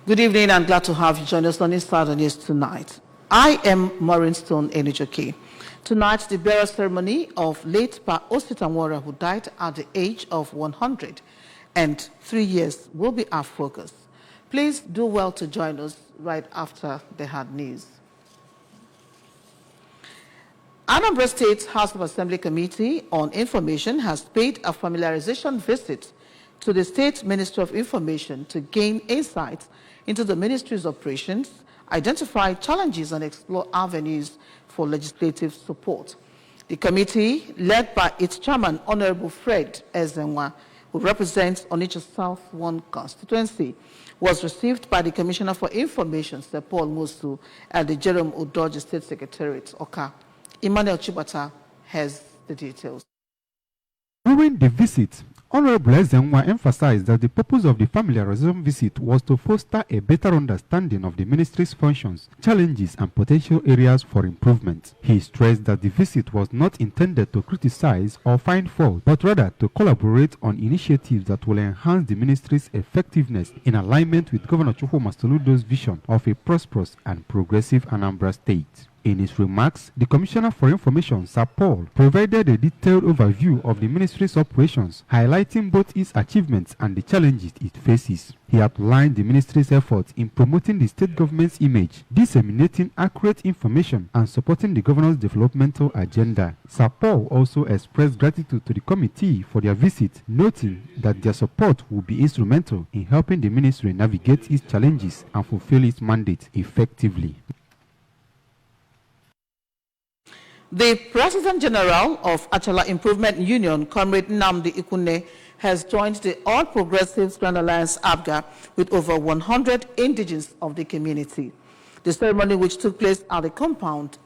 Good evening and glad to have you join us on Inside the News tonight. I am Maureen Stone Enijoke. Tonight, the burial ceremony of late Pa Ositamwara, who died at the age of 103 years, will be our focus. Please do well to join us right after the hard news. Anambra State House of Assembly Committee on Information has paid a familiarization visit to the State Ministry of Information to gain insights into the ministry's operations, identify challenges, and explore avenues for legislative support. The committee, led by its chairman, Honorable Fred Ezenwa, who represents Onitsha South 1 constituency, was received by the Commissioner for Information, Sir Paul Musu, at the Jerome Udoji State Secretariat, Oka. Emmanuel Chibata has the details. During the visit, Honorable Ezenwa emphasized that the purpose of the familiarization visit was to foster a better understanding of the ministry's functions, challenges, and potential areas for improvement. He stressed that the visit was not intended to criticize or find fault, but rather to collaborate on initiatives that will enhance the ministry's effectiveness in alignment with Governor Chukwuma Soludo's vision of a prosperous and progressive Anambra State. In his remarks, the Commissioner for Information, Sir Paul, provided a detailed overview of the ministry's operations, highlighting both its achievements and the challenges it faces. He outlined the ministry's efforts in promoting the state government's image, disseminating accurate information, and supporting the governor's developmental agenda. Sir Paul also expressed gratitude to the committee for their visit, noting that their support will be instrumental in helping the ministry navigate its challenges and fulfill its mandate effectively. The President General of Achala Improvement Union, Comrade Nnamdi Ikwune, has joined the All Progressives Grand Alliance APGA with over 100 indigenes of the community. The ceremony, which took place at his compound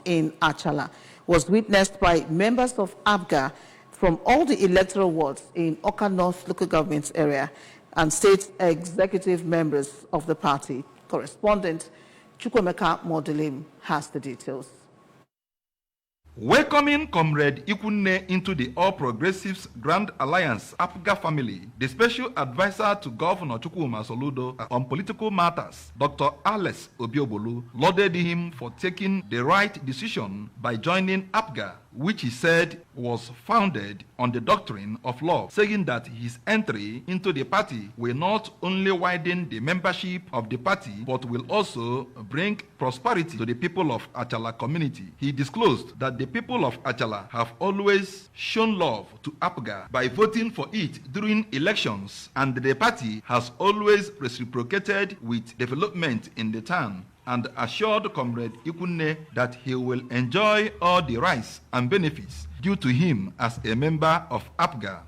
in Achala, was witnessed by members of APGA from all the electoral wards in Oka North local government area and state executive members of the party. Correspondent Chukwemeka Modelim has the details. Welcoming Comrade Ikwune into the All Progressives Grand Alliance APGA family, the special advisor to Governor Chukwuma Soludo on political matters, Dr. Alex Obiobolu, lauded him for taking the right decision by joining APGA, which he said was founded on the doctrine of law, saying that his entry into the party will not only widen the membership of the party, but will also bring prosperity to the people of Achala community. He disclosed that the people of Achala have always shown love to APGA by voting for it during elections, and the party has always reciprocated with development in the town, and assured Comrade Ikwune that he will enjoy all the rights and benefits due to him as a member of APGA.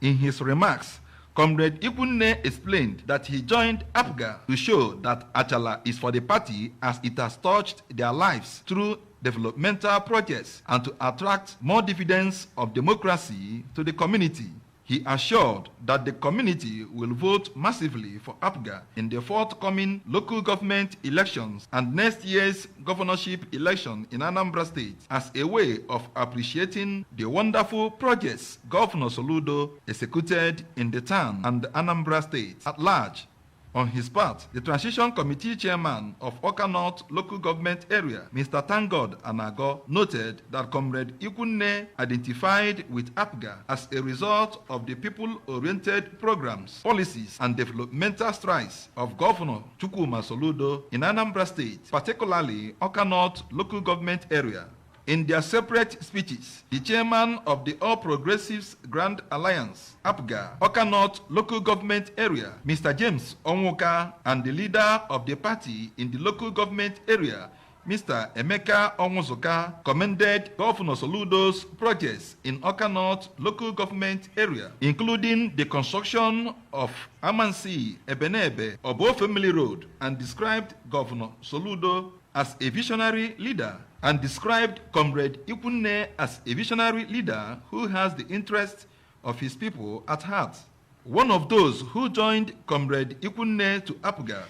In his remarks, Comrade Ikwune explained that he joined APGA to show that Achala is for the party as it has touched their lives through developmental projects and to attract more dividends of democracy to the community. He assured that the community will vote massively for APGA in the forthcoming local government elections and next year's governorship election in Anambra State as a way of appreciating the wonderful projects Governor Soludo executed in the town and Anambra State at large. On his part, the Transition Committee Chairman of Oka North Local Government Area, Mr. Tangod Anago, noted that Comrade Ikwune identified with APGA as a result of the people-oriented programs, policies, and developmental strides of Governor Chukwuma Soludo in Anambra State, particularly Oka North Local Government Area. In their separate speeches, the chairman of the All Progressives Grand Alliance, APGA, Oka North Local Government Area, Mr. James Onwuka, and the leader of the party in the local government area, Mr. Emeka Onwuzuka, commended Governor Soludo's projects in Oka North Local Government Area, including the construction of Amansi Ebenebe Obo Family Road, and described Governor Soludo as a visionary leader, and described Comrade Ikwune as a visionary leader who has the interests of his people at heart. One of those who joined Comrade Ikwune to APGA,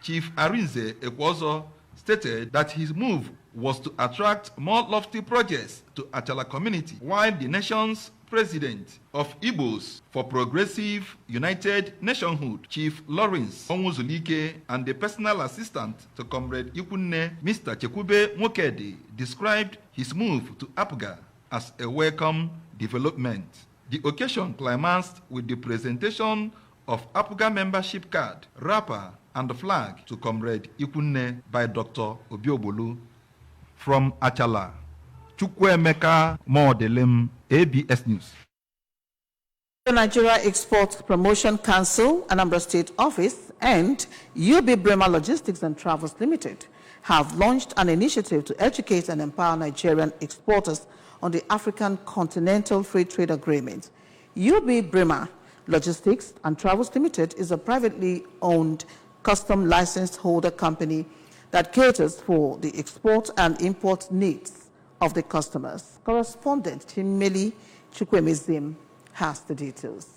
Chief Arinze Ekwozo, stated that his move was to attract more lofty projects to Achala community, while the nation's President of Igbos for Progressive United Nationhood, Chief Lawrence Onwuzulike, and the personal assistant to Comrade Ikwunne, Mr. Chekwube Nwokedi, described his move to APGA as a welcome development. The occasion climaxed with the presentation of APGA membership card, wrapper, and flag to Comrade Ikwunne by Dr. Obiobolu. From Achala, Chukwuemeka Modelem, ABS News. The Nigeria Export Promotion Council, Anambra State Office, and UB Bremer Logistics and Travels Limited have launched an initiative to educate and empower Nigerian exporters on the African Continental Free Trade Agreement. UB Bremer Logistics and Travels Limited is a privately owned custom licensed holder company that caters for the export and import needs of the customers. Correspondent Chimeli Chukwemezim has the details.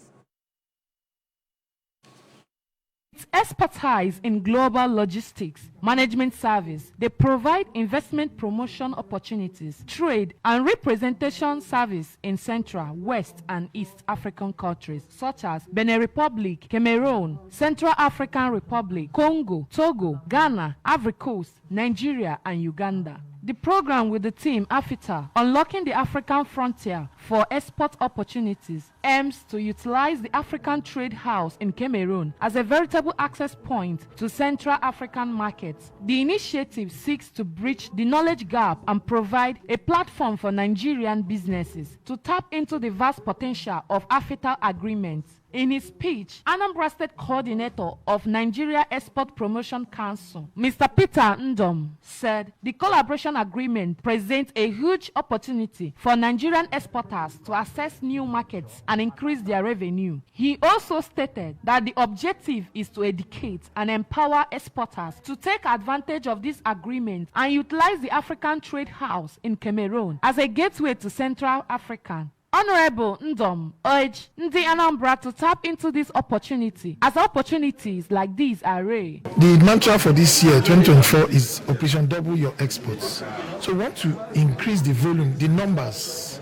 Its expertise in global logistics management service, they provide investment promotion opportunities, trade and representation service in Central, West and East African countries such as Benin Republic, Cameroon, Central African Republic, Congo, Togo, Ghana, Ivory Coast, Nigeria and Uganda. The program with the team AFITA, Unlocking the African Frontier for Export Opportunities, aims to utilize the African Trade House in Cameroon as a veritable access point to Central African markets. The initiative seeks to bridge the knowledge gap and provide a platform for Nigerian businesses to tap into the vast potential of AFITA agreements. In his speech, Anambra State Coordinator of Nigeria Export Promotion Council, Mr. Peter Ndom, said the collaboration agreement presents a huge opportunity for Nigerian exporters to access new markets and increase their revenue. He also stated that the objective is to educate and empower exporters to take advantage of this agreement and utilize the African Trade House in Cameroon as a gateway to Central Africa. Honorable Ndom urged Ndi Anambra to tap into this opportunity, as opportunities like these are rare. The mantra for this year, 2024, is Operation Double Your Exports. So we want to increase the volume, the numbers.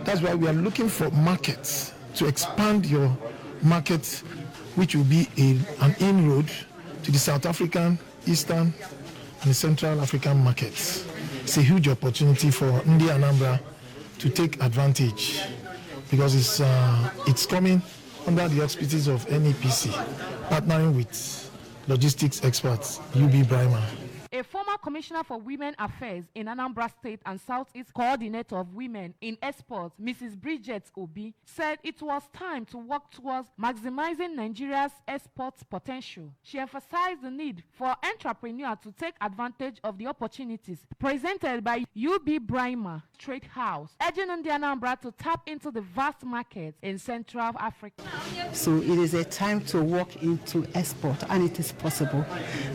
That's why we are looking for markets, to expand your market, which will be an inroad to the South African, Eastern, and the Central African markets. It's a huge opportunity for Ndi Anambra to take advantage, because it's coming under the auspices of NEPC, partnering with logistics experts UB Bremer. A former Commissioner for Women Affairs in Anambra State and Southeast Coordinator of Women in Exports, Mrs. Bridget Obi, said it was time to work towards maximizing Nigeria's export potential. She emphasized the need for entrepreneurs to take advantage of the opportunities presented by UB Bremer Trade House, urging Ndi Anambra to tap into the vast markets in Central Africa. So it is a time to walk into export, and it is possible.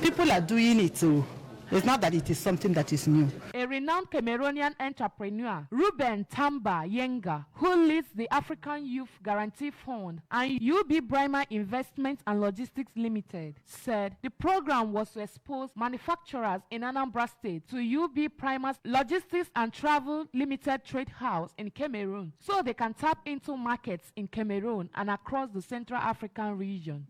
People are doing it too. It's not that it is something that is new. A renowned Cameroonian entrepreneur, Ruben Tamba Yenga, who leads the African Youth Guarantee Fund and UB Bremer Investment and Logistics Limited, said the program was to expose manufacturers in Anambra State to UB Bremer's Logistics and Travel Limited Trade House in Cameroon, so they can tap into markets in Cameroon and across the Central African region.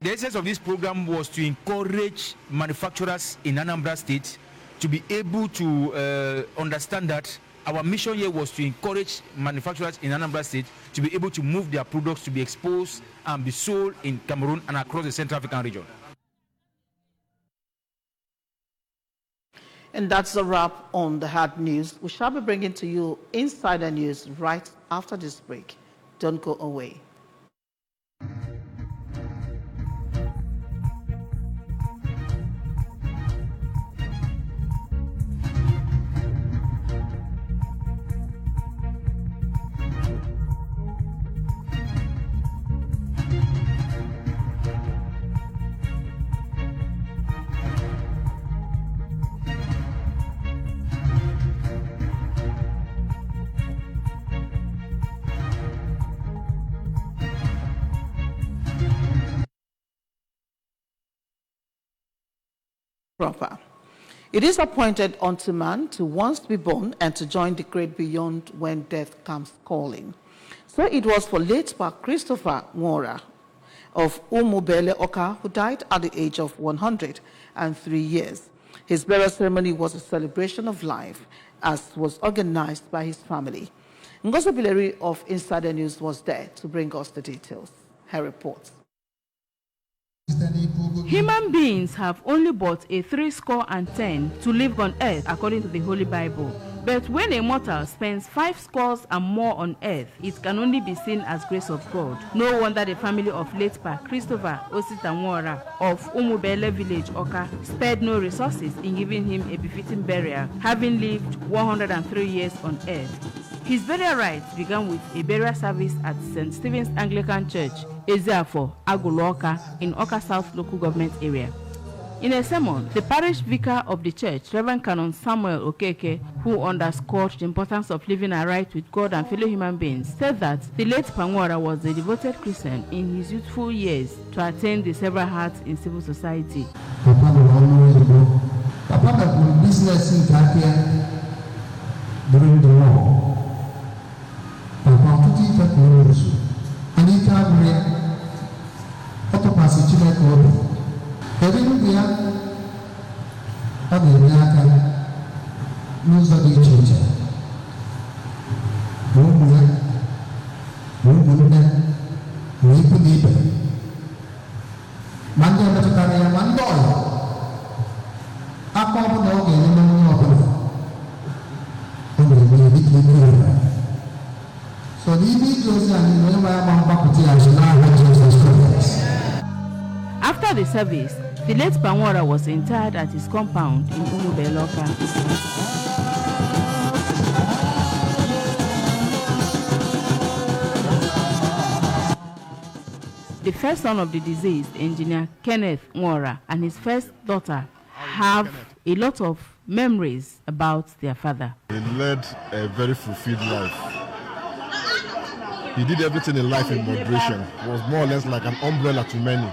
The essence of this program was to encourage manufacturers in Anambra State to be able to understand that our mission here was to encourage manufacturers in Anambra State to be able to move their products to be exposed and be sold in Cameroon and across the Central African region. And that's a wrap on the hard news. We shall be bringing to you insider news right after this break. Don't go away. Proper. It is appointed unto man to once be born and to join the great beyond when death comes calling. So it was for late Pa Christopher Nwora of Umubele Oka, who died at the age of 103 years. His burial ceremony was a celebration of life, as was organized by his family. Ngozi Bileri of Insider News was there to bring us the details. Her reports. Human beings have only but a 10 to live on earth according to the Holy Bible. But when a mortal spends 50 and more on earth, it can only be seen as grace of God. No wonder the family of late Pa Christopher Osita Nwora of Umubele village, Oka, spared no resources in giving him a befitting burial, having lived 103 years on earth. His burial rites began with a burial service at St. Stephen's Anglican Church, Ezeafo, Aguloka, in Oka South local government area. In a sermon, the parish vicar of the church, Reverend Canon Samuel Okeke, who underscored the importance of living aright with God and fellow human beings, said that the late Pa Nwora was a devoted Christian in his youthful years to attain the several hearts in civil society. Papa had business in Takia during the war. Papa put it at Morosu. And he told me, Otopasi Chimeko. Everywhere, on the American news of the church. So the individuals After the service, the late Pa Nwora was interred at his compound in Umubele Oka. The first son of the deceased, engineer Kenneth Nwora, and his first daughter have a lot of memories about their father. He led a very fulfilled life. He did everything in life in moderation. He was more or less like an umbrella to many.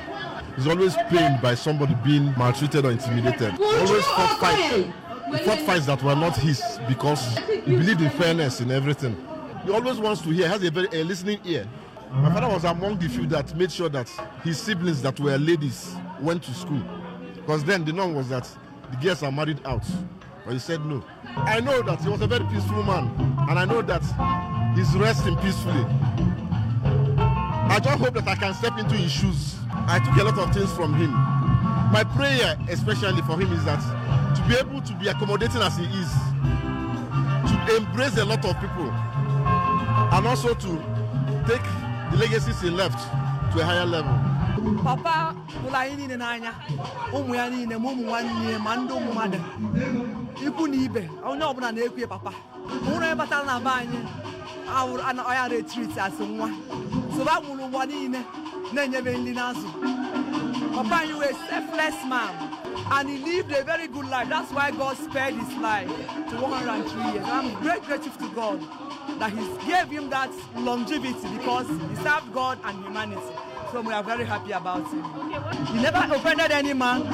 He's always pained by somebody being maltreated or intimidated. He always fought fights. He fought fights that were not his because he believed in fairness in everything. He always wants to hear, has a very listening ear. My father was among the few that made sure that his siblings that were ladies went to school. Because then the norm was that the girls are married out. But he said no. I know that he was a very peaceful man. And I know that he's resting peacefully. I just hope that I can step into his shoes. I took a lot of things from him. My prayer, especially for him, is that to be able to be accommodating as he is, to embrace a lot of people, and also to take the legacies he left to a higher level. Papa, Papa. I retreat as one. So that will one in Papa, you were a selfless man, and he lived a very good life. That's why God spared his life to 103 years. I'm grateful to God that He gave him that longevity because he served God and humanity. So we are very happy about him. He never offended any man.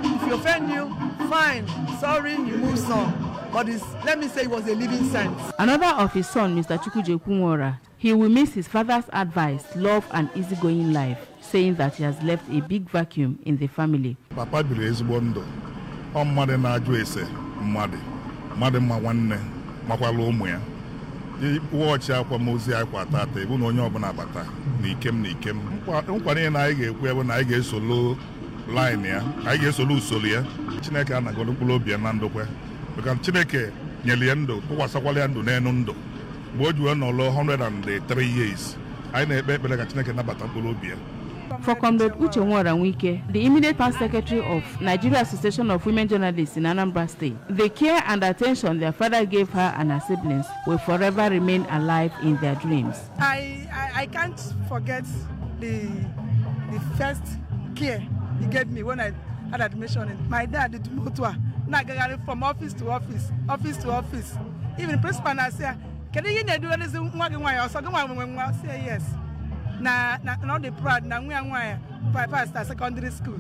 If he offended you, fine, sorry, you move on. But let me say, he was a living saint. Another of his son, Mr. Chukwujeku Nwora, he will miss his father's advice, love and easygoing life, saying that he has left a big vacuum in the family. Papa biri ezigbo ndụ. Ọ mmadụ na-ajụ ese mmadụ ma nwanne makwala ụmụ ya. Wọọchị akwamozi akwa tata ebu na onye ọbụla bata n'ikem. Nkwa niile na anyị ga-ekwu ebe na anyị ga-esolo line ya, anyị ga-esolo usoro ya. Chineke anagodo mkpụrụ obi ya na ndokwe. Maka Chineke nyere ya ndụ, tụkwasịkwala ya ndụ n'elu ndụ. Mgbe o juwe n'ọlụ 103 years, anyị na-ekpe ekpere ka Chineke nabata mkpụrụ obi ya. For Comrade Uche Nwora Nwike, the immediate past secretary of Nigeria Association of Women Journalists in Anambra State, the care and attention their father gave her and her siblings will forever remain alive in their dreams. I can't forget the first care he gave me when I had admission. My dad did motor, from office to office, office to office. Even the principal said, "Can you do anything?" I say yes. Now the proud now we are past secondary school.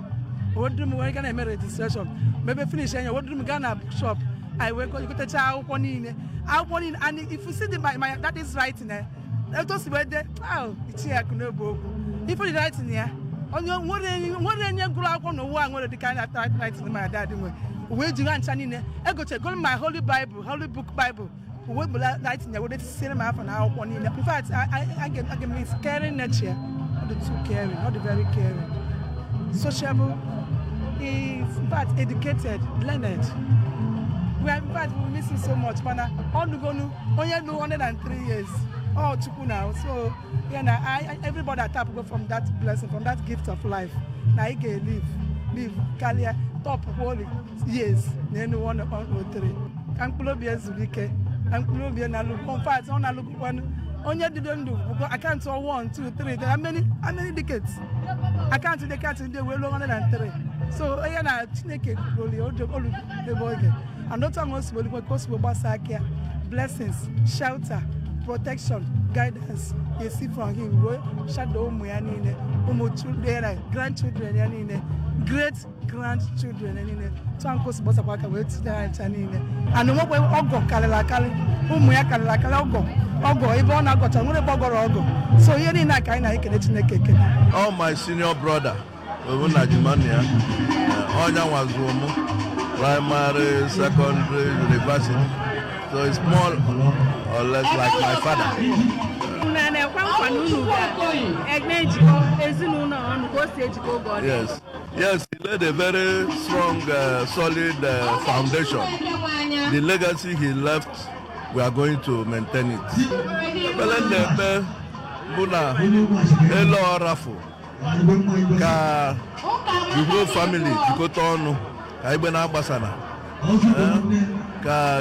What do we gonna make registration? Maybe finish and what do we gonna shop? I will go to child one in and if you see my that is writing Eto si wede, iti ya kuno boku. If you write in here, on your one and grow up on the one where the kind of night in my dad. Where do you want Chanine? I go to my Holy Bible, Holy Book Bible. We will light in the way to cinema for now. In fact, I get me caring nature, not the too caring, not the very caring. Sociable, is in fact educated, learned. We are in fact missing so much. Pana, only 103 years. Oh, Chuku now. So, yeah, everybody that tap go from that blessing, from that gift of life. Now he can live, career, top holy years. Then 103. Uncle Obia Zulike, Uncle Obia Nalu, in on a look one. Only didn't do because I can't saw 1, 2, 3. There are many decades. I can't do the cat in the way 103. So, I am Chineke, all the boy. And not only because we basakia, blessings, shelter, protection, guidance. You see from him, shadow muyanine, grandchildren yanine, great grandchildren yanine. Tankos bosapaka wait chanine. And no more ogo kalakali, umuya kalakala ogo, even I got a little ogo. So you didn't like I can. Oh, my senior brother, Najimania, Onya was primary, secondary, university. So it's more or less like my father. Yes, he laid a very strong, solid foundation. The legacy he left, we are going to maintain it. The whole family,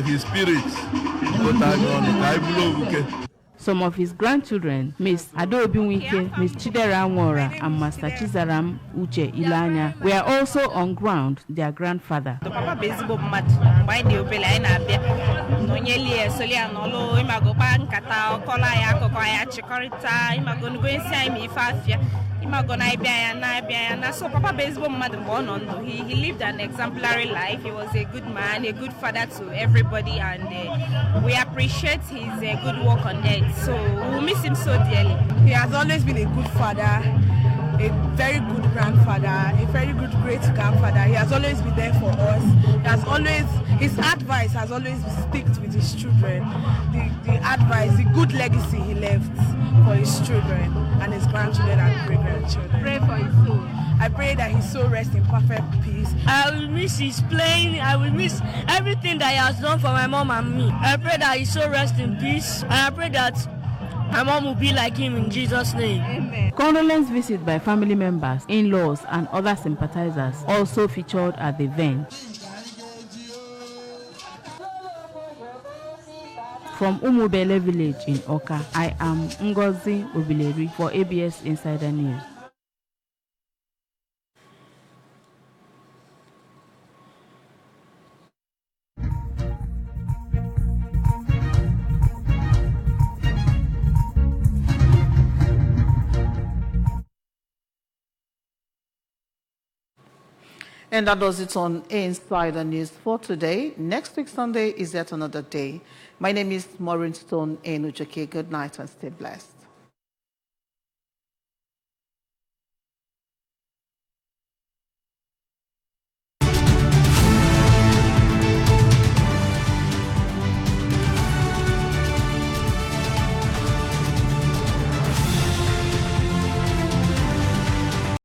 his spirit. Some of his grandchildren, Miss Adobe Wike, Miss Chidera Nwora, and Master Chizaram Uche Ilanya, were also on ground their grandfather. The Papa Bezibo Mat, why the Obelina Bia, Nonyeli, Solianolo, Imagopan, Kata, Kola, Yakoya, Chikorita, Imagon, Fafia. So Papa Bezibo Mat born on. He lived an exemplary life. He was a good man, a good father to everybody, and we appreciate his good work on that. So we'll miss him so dearly. He has always been a good father, a very good grandfather, a very good great grandfather. He has always been there for us. His advice has always stuck with his children. The advice, the good legacy he left for his children and his grandchildren and great-grandchildren. Pray for his soul. I pray that his soul rests in perfect peace. I will miss his playing. I will miss everything that he has done for my mom and me. I pray that his soul rests in peace. And I pray that my mom will be like him in Jesus' name. Amen. Condolence visits by family members, in-laws, and other sympathizers also featured at the event. From Umubele village in Oka, I am Ngozi Obileri for ABS Insider News. And that does it on Insider News for today. Next week, Sunday, is yet another day. My name is Maureen Stone Enucheke. Good night and stay blessed.